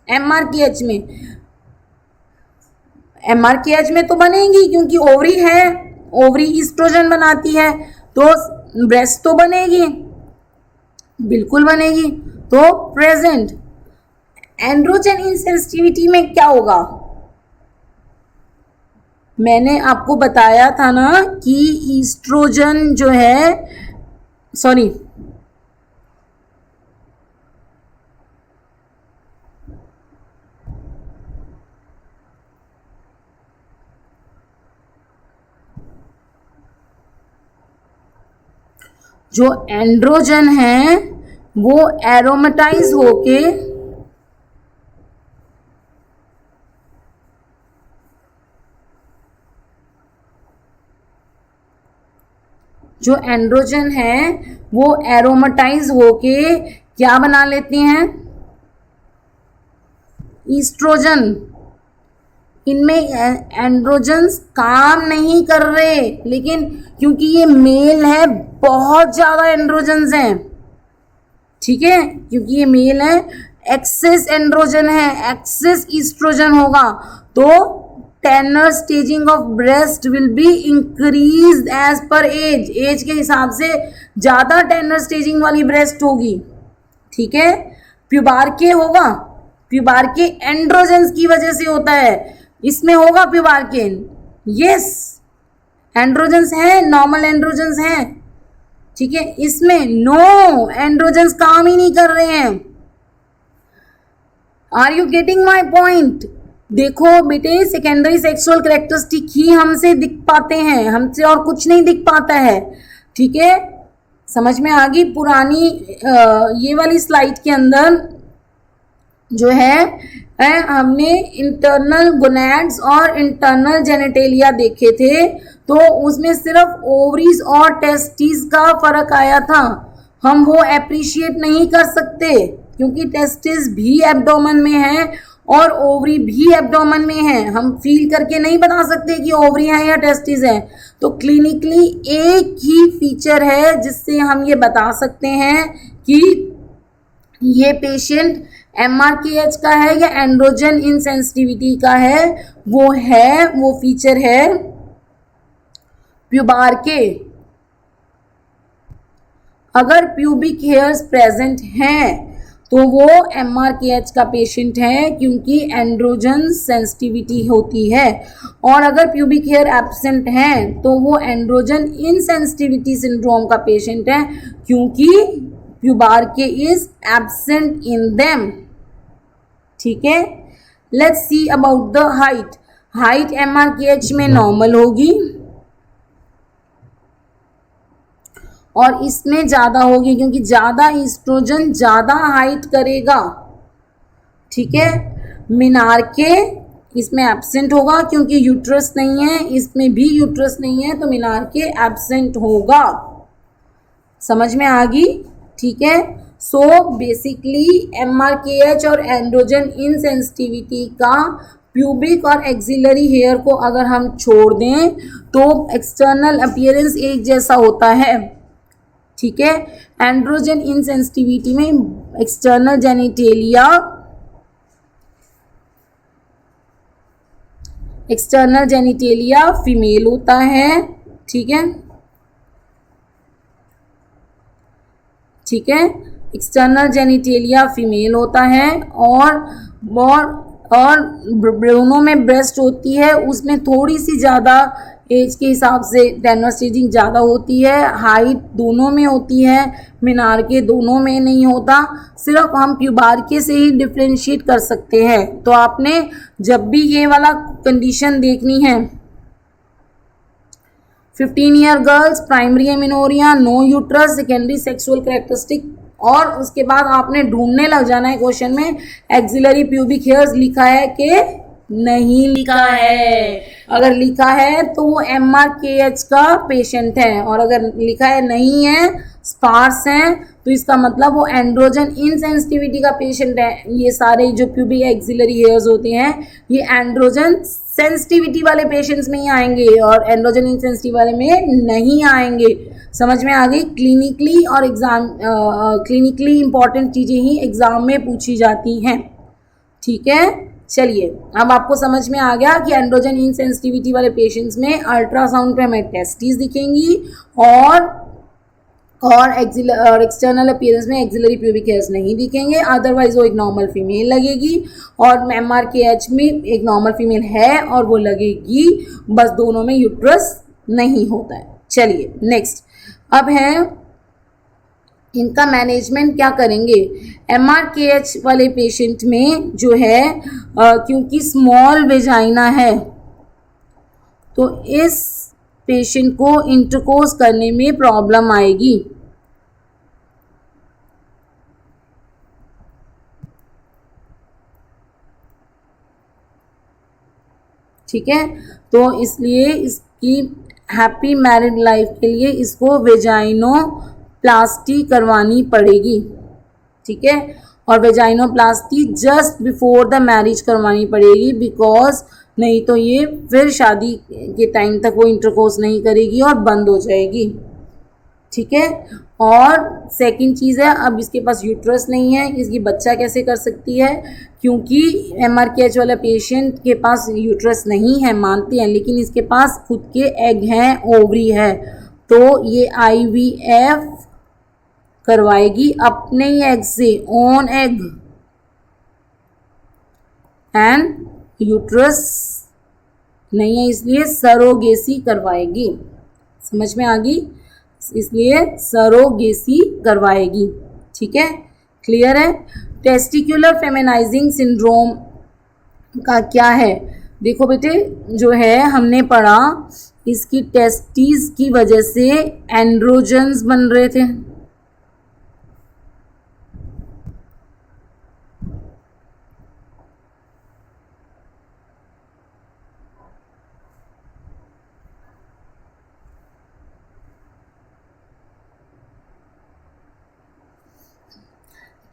MRKH में, MRKH में तो बनेगी क्योंकि ओवरी है, ओवरी ईस्ट्रोजन बनाती है, तो ब्रेस्ट तो बनेगी, बिल्कुल बनेगी। तो प्रेजेंट एंड्रोजन इनसेंसिटिविटी में क्या होगा, मैंने आपको बताया था ना कि ईस्ट्रोजन जो है, सॉरी जो एंड्रोजन है वो एरोमेटाइज होके जो एंड्रोजन है वो एरोमेटाइज होके क्या बना लेते हैं, ईस्ट्रोजन। इनमें एंड्रोजन्स काम नहीं कर रहे, लेकिन क्योंकि ये मेल है बहुत ज्यादा एंड्रोजन्स हैं, ठीक है, क्योंकि ये मेल है, एक्सेस एंड्रोजन है, एक्सेस ईस्ट्रोजन होगा, तो Tanner staging of breast will be increase age पर एज। एज के हिसाब से ज्यादा टेनर स्टेजिंग वाली ब्रेस्ट होगी, ठीक है। प्यूबार्के होगा, प्यूबार्के एंड्रोजन्स की वजह से होता है, इसमें होगा प्यूबार्के, यस एंड्रोजन्स हैं, नॉर्मल एंड्रोजन्स हैं, ठीक है। इसमें नो एंड्रोजन्स काम ही नहीं कर रहे हैं। Are you getting my point? देखो बेटे, सेकेंडरी सेक्सुअल कैरेक्टरिस्टिक ही हमसे दिख पाते हैं, हमसे और कुछ नहीं दिख पाता है, ठीक है। समझ में आ गई? पुरानी ये वाली स्लाइड के अंदर जो है हमने इंटरनल गोनैड्स और इंटरनल जेनिटेलिया देखे थे, तो उसमें सिर्फ ओवरीज और टेस्टिस का फर्क आया था। हम वो एप्रिशिएट नहीं कर सकते क्योंकि टेस्टिस भी एब्डोमेन में है और ओवरी भी एब्डोमेन में है, हम फील करके नहीं बता सकते कि ओवरी है या टेस्टिस है। तो क्लिनिकली एक ही फीचर है जिससे हम ये बता सकते हैं कि ये पेशेंट MRKH का है या एंड्रोजन इनसेंसिटिविटी का है, वो फीचर है प्यूबार्के। अगर प्यूबिक हेयर्स प्रेजेंट हैं तो वो MRKH का पेशेंट है क्योंकि एंड्रोजन सेंसिटिविटी होती है, और अगर प्यूबिक हेयर एब्सेंट है तो वो एंड्रोजन इनसेंसिटिविटी सिंड्रोम का पेशेंट है क्योंकि प्यूबार्के इज एब्सेंट इन देम, ठीक है। Let's see about the height. Height MRKH में नॉर्मल होगी और इसमें ज्यादा होगी क्योंकि ज्यादा ईस्ट्रोजन ज्यादा हाइट करेगा, ठीक है। मिनार्के इसमें एब्सेंट होगा क्योंकि यूट्रस नहीं है, इसमें भी यूट्रस नहीं है, तो मिनार्के एब्सेंट होगा। समझ में आ गई? ठीक है। सो बेसिकली MRKH और एंड्रोजन इनसेंसिटिविटी का प्यूबिक और एक्सिलरी हेयर को अगर हम छोड़ दें तो एक्सटर्नल अपीयरेंस एक जैसा होता है, ठीक है। एंड्रोजन इनसेंसिटिविटी में एक्सटर्नल जेनिटेलिया फीमेल होता है, ठीक है, ठीक है। एक्सटर्नल जेनिटेलिया फीमेल होता है और दोनों में ब्रेस्ट होती है, उसमें थोड़ी सी ज़्यादा एज के हिसाब से टेनर स्टेजिंग ज़्यादा होती है, हाइट दोनों में होती है, मिनार्के दोनों में नहीं होता, सिर्फ हम प्यूबार्के से ही डिफ्रेंशिएट कर सकते हैं। तो आपने जब भी ये वाला कंडीशन देखनी है, 15 year girls, primary amenorrhoea, no uterus, secondary sexual characteristic, और उसके बाद आपने ढूंढने लग जाना है क्वेश्चन में एक्सिलरी प्यूबिक हेयर्स लिखा है कि नहीं लिखा है। अगर लिखा है तो वो MRKH का पेशेंट है, और अगर लिखा है नहीं है, स्पार्स हैं, तो इसका मतलब वो एंड्रोजन इनसेंसिटिविटी का पेशेंट है। ये सारे जो प्यूबिक एक्सिलरी हेयर्स होते हैं ये एंड्रोजन सेंसिटिविटी वाले पेशेंट्स में ही आएंगे और एंड्रोजन इनसेंसिटिव वाले में नहीं आएंगे। समझ में आ गई? क्लिनिकली और क्लिनिकली इंपॉर्टेंट चीज़ें ही एग्जाम में पूछी जाती हैं, ठीक है। चलिए, अब आपको समझ में आ गया कि एंड्रोजन इनसेंसिटिविटी वाले पेशेंट्स में अल्ट्रासाउंड पे हमें टेस्टिस दिखेंगी और एक्सटर्नल अपीयरेंस में एक्सिलरी प्यूबिक हेयर्स नहीं दिखेंगे, अदरवाइज वो एक नॉर्मल फीमेल लगेगी, और MRKH में एक नॉर्मल फीमेल है और वो लगेगी, बस दोनों में यूट्रस नहीं होता है। चलिए नेक्स्ट, अब है इनका मैनेजमेंट क्या करेंगे। MRKH वाले पेशेंट में जो है क्योंकि स्मॉल वेजाइना है तो इस पेशेंट को इंटरकोर्स करने में प्रॉब्लम आएगी, ठीक है। तो इसलिए इसकी हैप्पी मैरिड लाइफ के लिए इसको वेजाइनोप्लास्टी करवानी पड़ेगी, ठीक है। और वेजाइनोप्लास्टी जस्ट बिफोर द मैरिज करवानी पड़ेगी, बिकॉज नहीं तो ये फिर शादी के टाइम तक वो इंटरकोर्स नहीं करेगी और बंद हो जाएगी, ठीक है। और सेकंड चीज़ है, अब इसके पास यूट्रस नहीं है, इसकी बच्चा कैसे कर सकती है, क्योंकि MRKH वाला पेशेंट के पास यूट्रस नहीं है, मानते हैं, लेकिन इसके पास खुद के एग हैं, ओवरी है, तो ये IVF करवाएगी अपने ही एग से, ओन एग, एंड यूट्रस नहीं है इसलिए सरोगेसी करवाएगी। समझ में आ गई? इसलिए सरोगेसी करवाएगी, ठीक है, क्लियर है। टेस्टिकुलर फेमिनाइजिंग सिंड्रोम का क्या है? देखो बेटे, जो है हमने पढ़ा, इसकी टेस्टिस की वजह से एंड्रोजन्स बन रहे थे,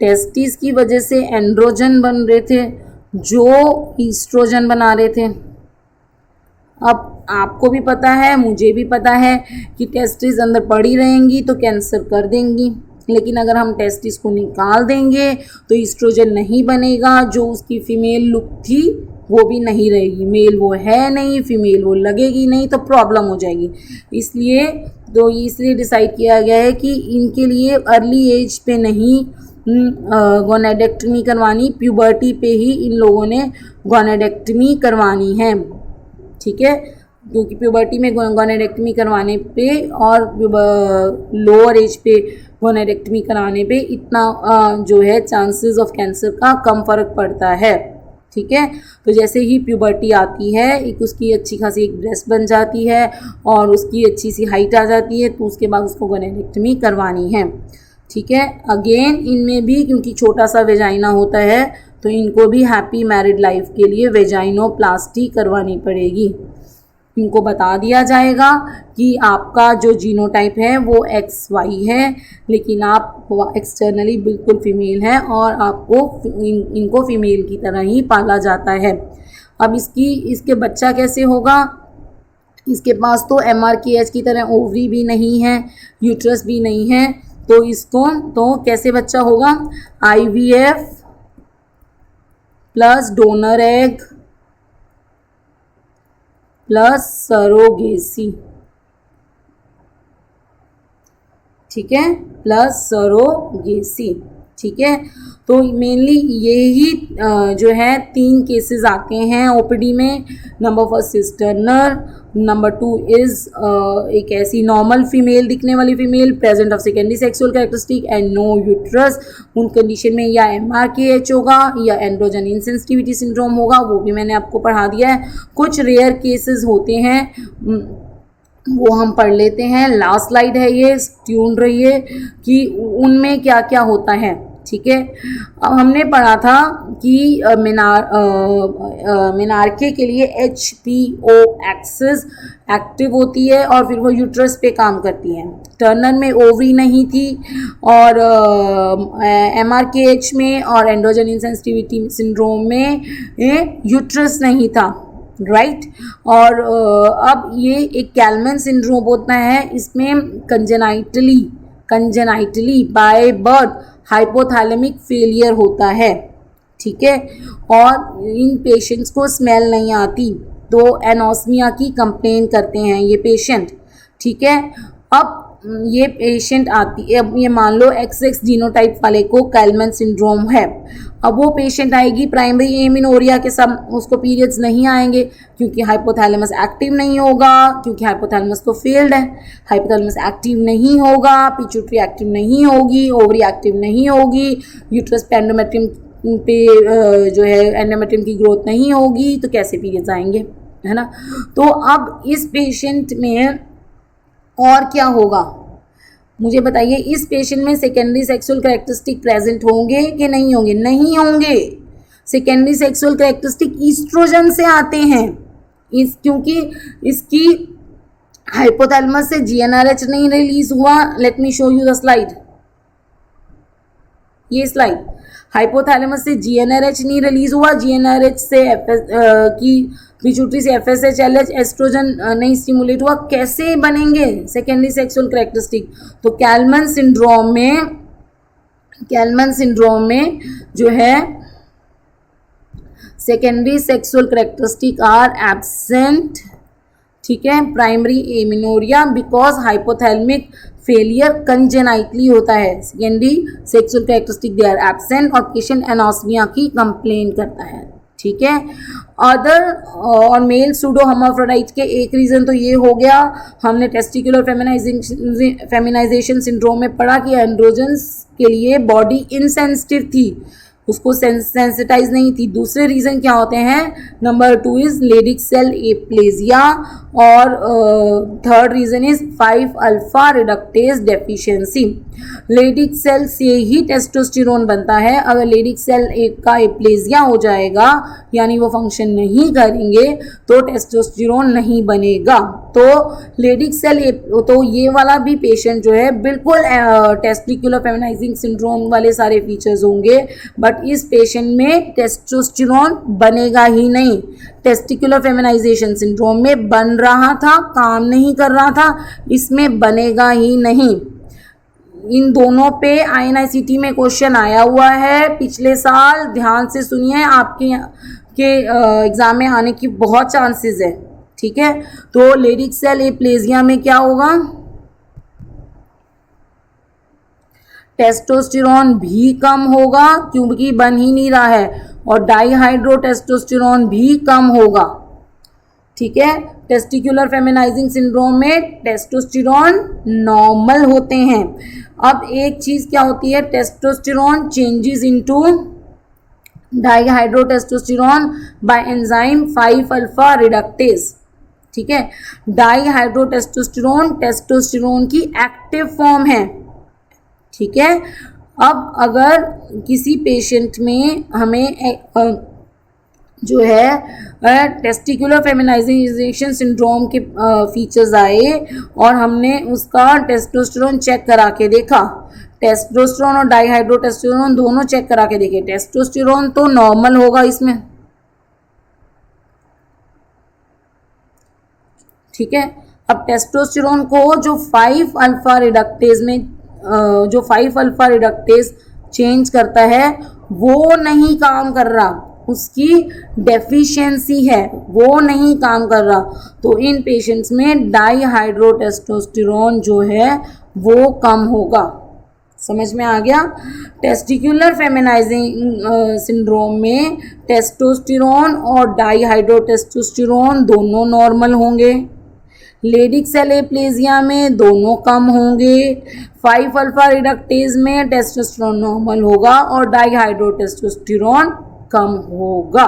टेस्टिस की वजह से एंड्रोजन बन रहे थे जो ईस्ट्रोजन बना रहे थे। अब आपको भी पता है, मुझे भी पता है कि टेस्टिस अंदर पड़ी रहेंगी तो कैंसर कर देंगी, लेकिन अगर हम टेस्टिस को निकाल देंगे तो ईस्ट्रोजन नहीं बनेगा, जो उसकी फीमेल लुक थी वो भी नहीं रहेगी, मेल वो है नहीं, फीमेल वो लगेगी नहीं, तो प्रॉब्लम हो जाएगी। इसलिए डिसाइड किया गया है कि इनके लिए अर्ली एज पे नहीं गोनेडेक्टमी करवानी, प्यूबर्टी पे ही इन लोगों ने गोनेडेक्टमी करवानी है, ठीक है, क्योंकि प्यूबर्टी में गोनेडेक्टमी करवाने पे और लोअर एज पे गोनेडेक्टमी कराने पे इतना जो है चांसेस ऑफ कैंसर का कम फर्क पड़ता है, ठीक है। तो जैसे ही प्यूबर्टी आती है, एक उसकी अच्छी खासी एक ब्रेस्ट बन जाती है और उसकी अच्छी सी हाइट आ जाती है, तो उसके बाद उसको गोनेडेक्टमी करवानी है, ठीक है। अगेन इनमें भी क्योंकि छोटा सा वेजाइना होता है तो इनको भी हैप्पी मैरिड लाइफ के लिए वेजाइनोप्लास्टी करवानी पड़ेगी। इनको बता दिया जाएगा कि आपका जो जीनोटाइप है वो XY है, लेकिन आप एक्सटर्नली बिल्कुल फीमेल हैं और आपको इनको फीमेल की तरह ही पाला जाता है। अब इसके बच्चा कैसे होगा? इसके पास तो MRKH की तरह ओवरी भी नहीं है, यूट्रस भी नहीं है, तो इसको तो कैसे बच्चा होगा? IVF plus donor egg plus surrogacy, ठीक है, प्लस सरोगेसी, ठीक है। तो मेनली यही जो है 3 केसेस आते हैं OPD में। Number first is Turner, number 2 is एक ऐसी नॉर्मल फीमेल दिखने वाली female present of secondary sexual characteristic and no uterus. उन कंडीशन में या MRKH होगा या एंड्रोजन इनसेंसिटिविटी सिंड्रोम होगा, वो भी मैंने आपको पढ़ा दिया है। कुछ रेयर केसेस होते हैं वो हम पढ़ लेते हैं। लास्ट स्लाइड है ये, ट्यून रहिए कि उनमें क्या क्या होता है, ठीक है। अब हमने पढ़ा था कि मेनार्के के लिए HPO एक्सिस एक्टिव होती है और फिर वो यूट्रस पे काम करती है। टर्नर में ओवरी नहीं थी और MRKH में और एंड्रोजन इनसेंसिटिविटी सिंड्रोम में यूट्रस नहीं था, राइट। और अब ये एक कैलमैन सिंड्रोम होता है, इसमें congenitally by birth hypothalamic failure होता है, ठीक है। और इन पेशेंट्स को स्मेल नहीं आती तो एनोस्मिया की कंप्लेन करते हैं ये पेशेंट, ठीक है। अब ये पेशेंट आती है, अब ये मान लो XX जीनोटाइप वाले को कैलमैन सिंड्रोम है। अब वो पेशेंट आएगी प्राइमरी एमिनोरिया के साथ, उसको पीरियड्स नहीं आएंगे क्योंकि हाइपोथैलेमस एक्टिव नहीं होगा, क्योंकि हाइपोथैलेमस तो फेल्ड है। हाइपोथैलेमस एक्टिव नहीं होगा, पिट्यूटरी एक्टिव नहीं होगी, ओवरी एक्टिव नहीं होगी, यूट्रस पे एंडोमेट्रियम पे जो है एंडोमेट्रियम की ग्रोथ नहीं होगी, तो कैसे पीरियड्स आएंगे, है ना। तो अब इस पेशेंट में और क्या होगा मुझे बताइए? इस पेशेंट में सेकेंडरी सेक्सुअल कैरेक्टरिस्टिक प्रेजेंट होंगे कि नहीं होंगे? नहीं होंगे। सेकेंडरी सेक्सुअल कैरेक्टरिस्टिक ईस्ट्रोजन से आते हैं, क्योंकि इसकी हाइपोथैलेमस से जीएनआरएच नहीं रिलीज हुआ। Let me show you the slide, ये स्लाइड, हाइपोथैलेमस से जीएनआरएच नहीं रिलीज हुआ, जीएनआरएच से की पिट्यूटरी से एफएसएच एलएच एस्ट्रोजन नहीं स्टिमुलेट हुआ। कैसे बनेंगे सेकेंडरी सेक्सुअल कैरेक्टरिस्टिक? तो कैल्मन सिंड्रोम में जो है secondary sexual characteristic are absent, ठीक है, primary amenorrhoea because hypothalamic failure congenitally होता है। Secondary sexual characteristic they are absent और पेशेंट एनोस्मिया की कंप्लेन करता है, ठीक है। अदर और मेल सूडो हर्माफ्रोडाइट के एक रीज़न तो ये हो गया, हमने टेस्टिकुलर फेमिनाइजेशन सिंड्रोम में पढ़ा कि एंड्रोजन्स के लिए बॉडी इनसेंसिटिव थी, उसको सेंसिटाइज नहीं थी। दूसरे रीज़न क्या होते हैं? Number 2 is Leydig cell aplasia और third reason is 5 alpha reductase deficiency. Leydig cell से ही टेस्टोस्टेरोन बनता है, अगर लेडिक सेल का एप्लेजिया हो जाएगा यानी वो फंक्शन नहीं करेंगे तो टेस्टोस्टेरोन नहीं बनेगा। तो लेडिक सेल तो ये वाला भी पेशेंट जो है बिल्कुल टेस्टिकुलर फेमिनाइजिंग सिंड्रोम वाले सारे फीचर्स होंगे, बट इस पेशेंट में टेस्टोस्टेरोन बनेगा ही नहीं। टेस्टिकुलर फेमिनाइजेशन सिंड्रोम में बन रहा था, काम नहीं कर रहा था, इसमें बनेगा ही नहीं। इन दोनों पे INICT में क्वेश्चन आया हुआ है पिछले साल, ध्यान से सुनिए, आपके एग्जाम में आने की बहुत चांसेस है, ठीक है। तो लेडिक सेल एप्लेजिया में क्या होगा? टेस्टोस्टेरोन भी कम होगा क्योंकि बन ही नहीं रहा है, और डाईहाइड्रोटेस्टोस्टेरोन भी कम होगा, ठीक है। टेस्टिकुलर फेमिनाइजिंग सिंड्रोम में टेस्टोस्टेरोन नॉर्मल होते हैं। अब एक चीज क्या होती है, testosterone changes into dihydrotestosterone bye enzyme 5 alpha reductase, ठीक है। डाईहाइड्रोटेस्टोस्टेरोन टेस्टोस्टेरोन की एक्टिव फॉर्म है, ठीक है। अब अगर किसी पेशेंट में हमें जो है टेस्टिकुलर फेमिनाइजेशन सिंड्रोम के फीचर्स आए और हमने उसका टेस्टोस्टेरोन चेक करा के देखा, टेस्टोस्टेरोन और डाईहाइड्रोटेस्टेरोन दोनों चेक करा के देखे, टेस्टोस्टेरोन तो नॉर्मल होगा इसमें, ठीक है। अब टेस्टोस्टेरोन को जो 5 अल्फा रिडक्टेज में जो 5 अल्फा रिडक्टेज चेंज करता है वो नहीं काम कर रहा, उसकी डेफिशिएंसी है, वो नहीं काम कर रहा। तो इन पेशेंट्स में डाईहाइड्रोटेस्टोस्टेरोन जो है वो कम होगा। समझ में आ गया? टेस्टिकुलर फेमिनाइजिंग सिंड्रोम में टेस्टोस्टेरोन और डाईहाइड्रोटेस्टोस्टेरोन दोनों नॉर्मल होंगे, लेडिक सेल एप्लेजिया में दोनों कम होंगे, 5 अल्फा रिडक्टेज में टेस्टोस्टेरोन नॉर्मल होगा और डाईहाइड्रोटेस्टोस्टेरोन कम होगा,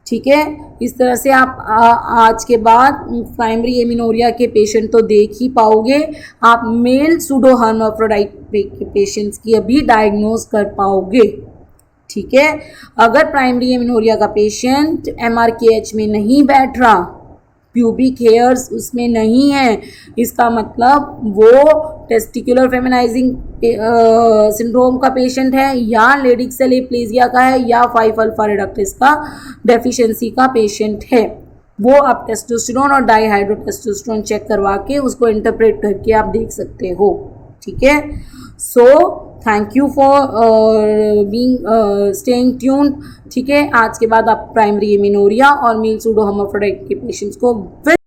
ठीक है। इस तरह से आप आज के बाद प्राइमरी एमिनोरिया के पेशेंट तो देख ही पाओगे, आप मेल सूडो हर्माफ्रोडाइट के पेशेंट्स की अभी डायग्नोज कर पाओगे, ठीक है। अगर प्राइमरी एमिनोरिया का पेशेंट MRKH में नहीं बैठ रहा, प्यूबिक हेयर्स उसमें नहीं है, इसका मतलब वो टेस्टिकुलर फेमिनाइजिंग सिंड्रोम का पेशेंट है या लेडिक सेल एप्लेजिया का है या 5 अल्फा रिडक्टेज का डेफिशिएंसी का पेशेंट है, वो आप टेस्टोस्टेरोन और डाईहाइड्रोटेस्टोस्टेरोन चेक करवा के उसको इंटरप्रेट करके आप देख सकते हो, ठीक है। So thank you for being staying tuned, ठीक है। आज के बाद आप प्राइमरी एमिनोरिया और मेल सूडो हर्माफ्रोडाइट के पेशेंट्स को